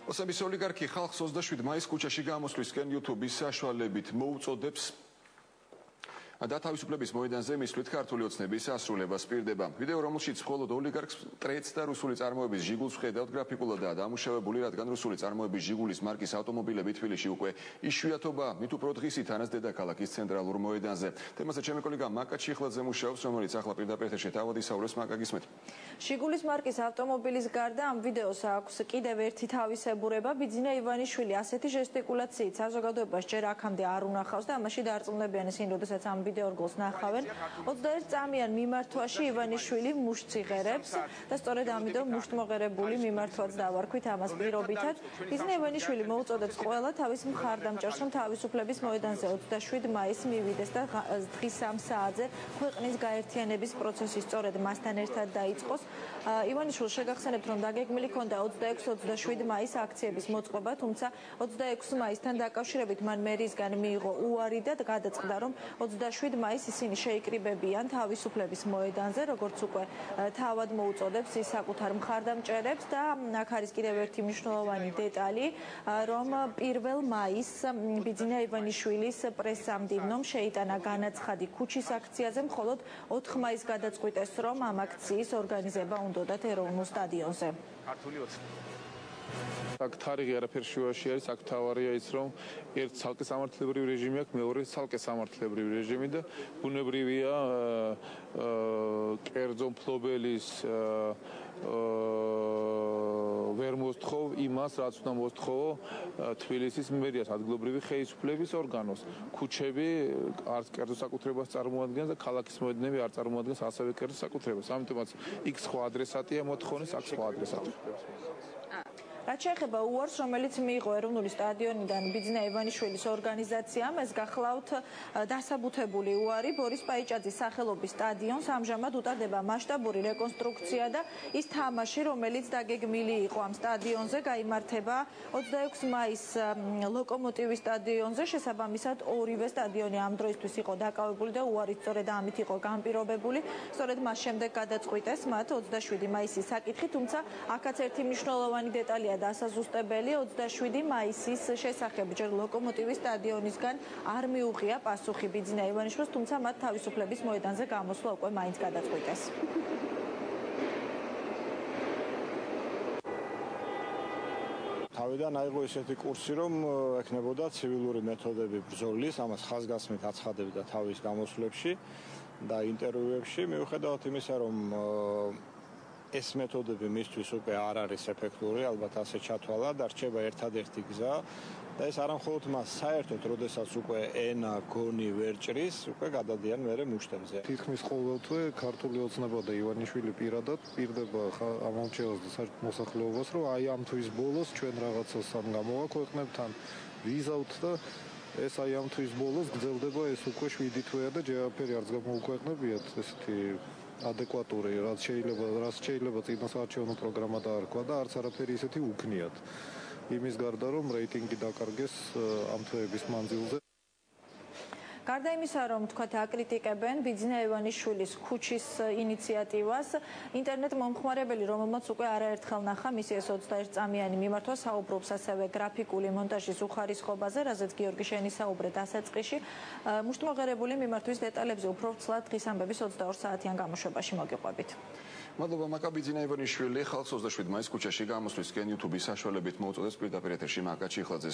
ოსების ოლიგარქი ხალხს 27 მაისს ქუჩაში გამოსვლისკენ YouTube-ის საშუალებით მოუწოდებს და თავისუფლების მოედანზე მისვლით ქართული ოცნების ასრულებას პირდება. ვიდეო, რომელშიც მხოლოდ ოლიგარქს ტრეც და რუსული წარმოების ჟიგულს ხედავთ, გრაფიკულადაა დამუშავებული, რადგან რუსული წარმოების ჟიგულის მარკის ავტომობილები თბილისში უკვე იშვიათობა, მით უფრო დღის ითანას დედაქალაქის ცენტრალურ მოედანზე. თემაზე ჩემი კოლეგა მაკა ჩიხლაძე მუშაობს, რომელიც ახლა პირდაპირ ეთერში თავად ისაუბრებს. მაკა, გისმენთ. ჟიგულის მარკის ავტომობილის გარდა ამ ვიდეოს აქვს კიდევ ერთი თავისებურება. ბიძინა ივანიშვილი ასეთი ჟესტიკულაციით საზოგადოებას ჯერ აქამდე არ უნახავს და ამაში დაარწმუნებიან ისინი, როდესაც ამ ვიდეო რგოლს ნახავენ. 21 წამიან მიმართვაში ივანიშვილი მუშტს იღერებს და სწორედ ამიტომ მუშტმოღერებული მიმართვაც დავარქვით ამას პირობითად. ბიძინა ივანიშვილი მოუწოდებს ყველა თავის მხარდამჭერს, რომ თავისუფლების მოედანზე 27 მაისს მივიდეს და დღის 3 საათზე ქვეყნის გაერთიანების პროცესი სწორედ მასთან ერთად დაიწყოს. ივანიშვილს შეგახსენებთ, რომ დაგეგმილი ჰქონდა 26-27 მაისს აქციების მოწყობა, თუმცა 26 მაისთან დაკავშირებით მან მერიისგან მიიღო უარი და გადაწყდა, რომ 27 მაისს ისინი შეიკრიბებიან თავისუფლების მოედანზე, როგორც უკვე თავად მოუწოდებს ის საკუთარ მხარდამჭერებს და აქ არის კიდევ ერთი მნიშვნელოვანი დეტალი, რომ 1 მაისს ბიძინა ივანიშვილის პრესსამდივნომ შეიტანა განაცხადი ქუჩის აქციაზე, მხოლოდ 4 მაისს გადაწყვიტეს, რომ ამ აქციის ორგანიზება უნდათ ეროვნულ სტადიონზე. აქ თარიღი არაფერ შუაში არის, აქ თავარია ის, რომ ერთ ცალკე სამართლებრივი რეჟიმი აქვს, მეორე ცალკე სამართლებრივი რეჟიმი და ბუნებრივია კერძო მფლობელის ვერ მოსთხოვ იმას, რაც უნდა მოსთხოვო თბილისის მერიას, ადგილობრივი ხელისუფლების ორგანოს. ქუჩები არც კერძო საკუთრებას წარმოადგენს და ქალაქის მოედნები არ წარმოადგენს ასევე კერძო საკუთრებას. ამიტომაც იქ სხვა ადრესატია მოთხოვნის, აქ სხვა ადრესატია. რაც შეეხება უარს, რომელიც მიიღო ეროვნული სტადიონიდან ბიძინა ივანიშვილის ორგანიზაციამ, ეს გახლავთ დასაბუთებული უარი. ბორის პაიჭაძის სახელობის სტადიონს ამჟამად უტარდება მასშტაბური რეკონსტრუქცია და ის თამაში, რომელიც დაგეგმილი იყო ამ სტადიონზე, გაიმართება 26 მაისს ლოკომოტივის სტადიონზე. შესაბამისად, ორივე სტადიონი ამ დროისთვის იყო დაკავებული და უარი სწორედ ამით იყო განპირობებული. სწორედ მას შემდეგ გადაწყვიტეს მათ 27 მაისის საკითხი, თუმცა აქაც ერთი მნიშვნელოვანი დეტალია დასაზუსტებელი. 27 მაისის შესახებ ჯერ ლოკომოტივის სტადიონისგან არ მიუღია პასუხი ბიძინა ივანიშვილს, თუმცა მათ თავისუფლების მოედანზე გამოსვლა უკვე მაინც გადაწყვიტეს. თავიდან აიღო ესეთი კურსი, რომ ექნებოდა ცივილური მეთოდები ბრძოლის, ამას ხაზგასმით აცხადებდა თავის გამოსვლებში და ინტერვიუებში, მიუხედავად იმისა, რომ ეს მეთოდები მისთვის უკვე არ არის ეფექტური, ალბათ ასე ჩათვალა და რჩება ერთადერთი გზა და ეს არა მხოლოდ მას საერთოდ, როდესაც უკვე ენა, გონი ვერ ჭრის, უკვე გადადიან მერე მუშტებზე. თითქმის ყოველთვე ქართული ოცნება და ივანიშვილი პირადად პირდება ამ ამჩევას და მოსახლეობას, რომ აი ამ თვის ბოლოს ჩვენ რაღაცას ამ გამოვაქვეყნებთ, ან ვიზავთ და ეს აი ამ თვის ბოლოს გრძელდება ეს უკვე 7 თვეა და ჯერაფერი არც გამოვუქვეყნებიათ ესეთი ადეკვატური, რაც შეიძლება წინასაარჩევნო პროგრამა დაარქვა და არც არაფერი ისეთი უქნიათ. იმის გარდა, რომ რეიტინგი დაკარგეს ამ თვეების მანძილზე. გარდა იმისა, რომ თქვათ აკრიტიკებენ ბიძინა ივანიშვილის ქუჩის ინიციატივას, ინტერნეტ მომხმარებელი, რომელმაც უკვე არაერთხელ ნახა მისი ეს 21 წამიანი მიმართვა, საუბრობს ასევე გრაფიკული მონტაჟის უხარისხობაზე, რაზეც გიორგი შენი საუბრე დასაწყისში. მუშტმოღერებული მიმართვის დეტალებზე უფრო ვრცლად დღის ამბების 22 საათიან გამოშვებაში მოგიყვებით. მადლობა, მაკა. ბიძინა ივანიშვილი ხალხს 27 მაისს ქუჩაში გამოსვლისკენ YouTube-ის საშუალებით მოუწოდებს. პირდაპირ ეთერში მაკა ჩიხლაძე